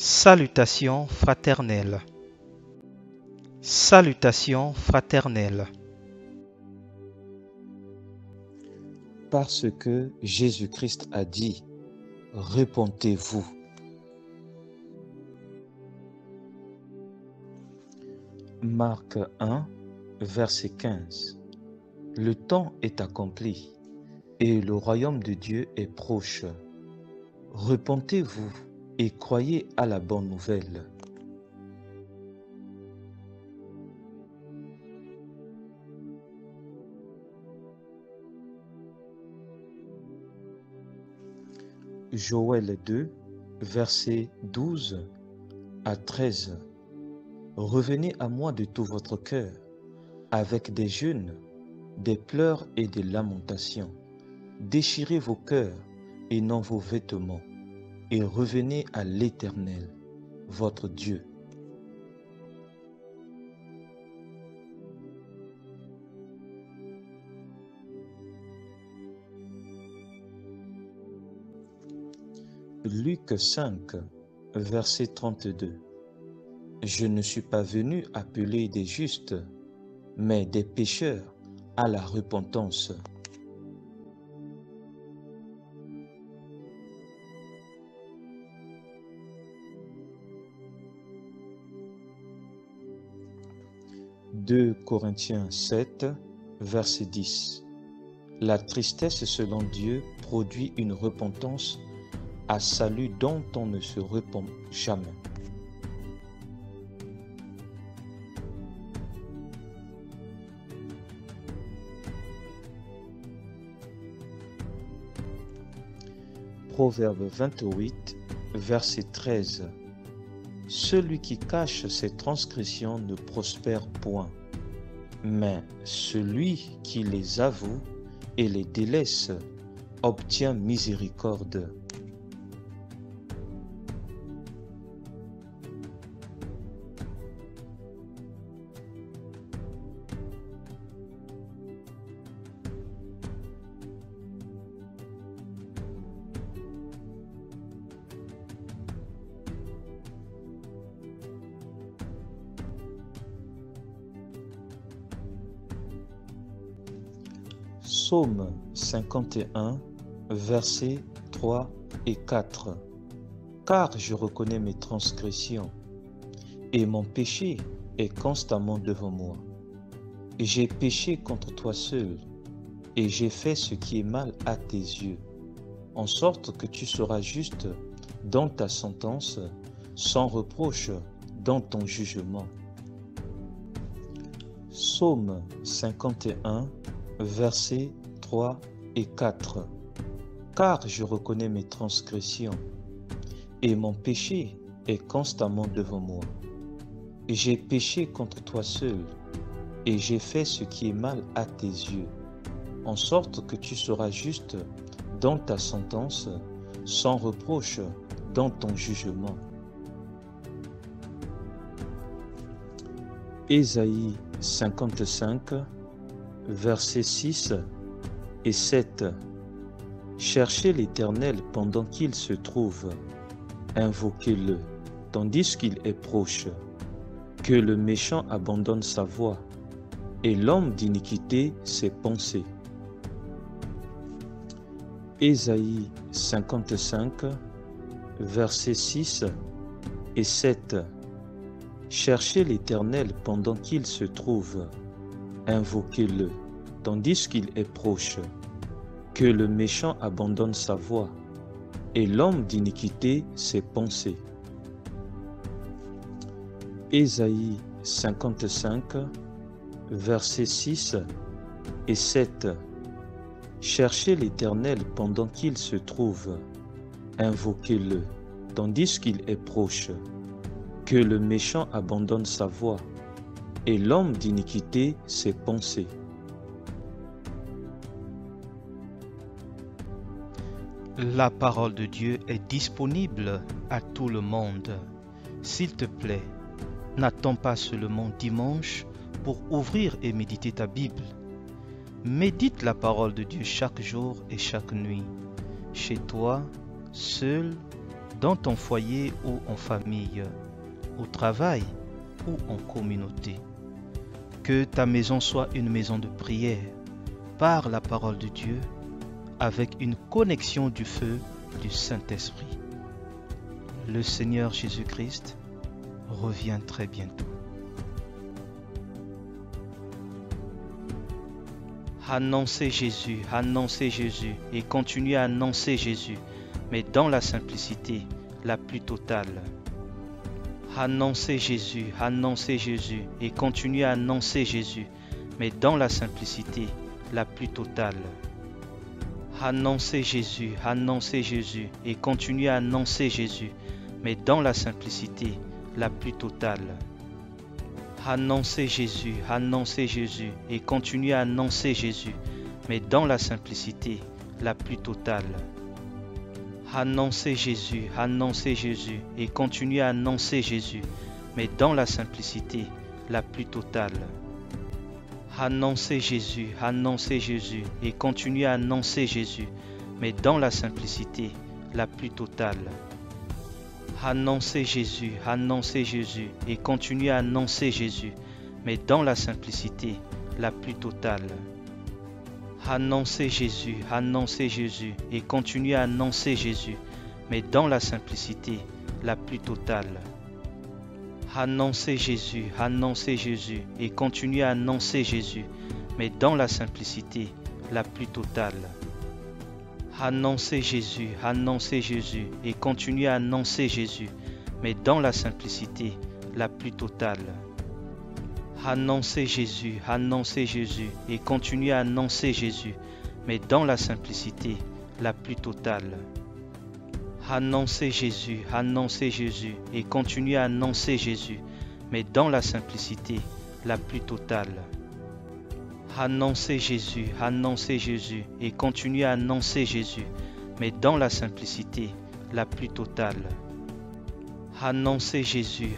Salutations fraternelles. Salutations fraternelles. Parce que Jésus-Christ a dit, repentez-vous. Marc 1, verset 15. Le temps est accompli et le royaume de Dieu est proche. Repentez-vous et croyez à la bonne nouvelle. Joël 2, versets 12 à 13. Revenez à moi de tout votre cœur, avec des jeûnes, des pleurs et des lamentations. Déchirez vos cœurs et non vos vêtements, et revenez à l'Éternel, votre Dieu. Luc 5, verset 32. Je ne suis pas venu appeler des justes, mais des pécheurs à la repentance. « 2 Corinthiens 7, verset 10. La tristesse selon Dieu produit une repentance à salut dont on ne se repent jamais. Proverbe 28, verset 13. Celui qui cache ses transgressions ne prospère point, mais celui qui les avoue et les délaisse obtient miséricorde. Psaume 51, versets 3 et 4. Car je reconnais mes transgressions, et mon péché est constamment devant moi. J'ai péché contre toi seul, et j'ai fait ce qui est mal à tes yeux, en sorte que tu seras juste dans ta sentence, sans reproche dans ton jugement. Psaume 51, versets 3 et 4. Car je reconnais mes transgressions, et mon péché est constamment devant moi. J'ai péché contre toi seul, et j'ai fait ce qui est mal à tes yeux, en sorte que tu seras juste dans ta sentence, sans reproche dans ton jugement. Ésaïe 55, versets 6 et 7. Cherchez l'Éternel pendant qu'il se trouve, invoquez-le, tandis qu'il est proche. Que le méchant abandonne sa voie, et l'homme d'iniquité ses pensées. Ésaïe 55, versets 6 et 7. Cherchez l'Éternel pendant qu'il se trouve, invoquez-le, tandis qu'il est proche. Que le méchant abandonne sa voie, et l'homme d'iniquité ses pensées. Ésaïe 55, versets 6 et 7. Cherchez l'Éternel pendant qu'il se trouve, invoquez-le, tandis qu'il est proche. Que le méchant abandonne sa voie, et l'homme d'iniquité ses pensées. La parole de Dieu est disponible à tout le monde. S'il te plaît, n'attends pas seulement dimanche pour ouvrir et méditer ta Bible. Médite la parole de Dieu chaque jour et chaque nuit, chez toi, seul dans ton foyer ou en famille, au travail ou en communauté. Que ta maison soit une maison de prière par la parole de Dieu avec une connexion du feu du Saint-Esprit. Le Seigneur Jésus-Christ revient très bientôt. Annoncez Jésus et continuez à annoncer Jésus, mais dans la simplicité la plus totale. Annoncez Jésus et continuez à annoncer Jésus, mais dans la simplicité la plus totale. Annoncez Jésus et continuez à annoncer Jésus, mais dans la simplicité la plus totale. Annoncez Jésus et continuez à annoncer Jésus, mais dans la simplicité la plus totale. Annoncez Jésus et continuez à annoncer Jésus, mais dans la simplicité la plus totale. Annoncez Jésus et continuez à annoncer Jésus, mais dans la simplicité la plus totale. Annoncez Jésus et continuez à annoncer Jésus, mais dans la simplicité la plus totale. Annoncez Jésus et continuez à annoncer Jésus, mais dans la simplicité la plus totale. Annoncez Jésus et continuez à annoncer Jésus, mais dans la simplicité la plus totale. Annoncez Jésus et continuez à annoncer Jésus, mais dans la simplicité la plus totale. Annoncez Jésus et continuez à annoncer Jésus, mais dans la simplicité la plus totale. Annoncez Jésus et continuez à annoncer Jésus, mais dans la simplicité la plus totale. Annoncez Jésus et continuez à annoncer Jésus, mais dans la simplicité la plus totale. Annoncez Jésus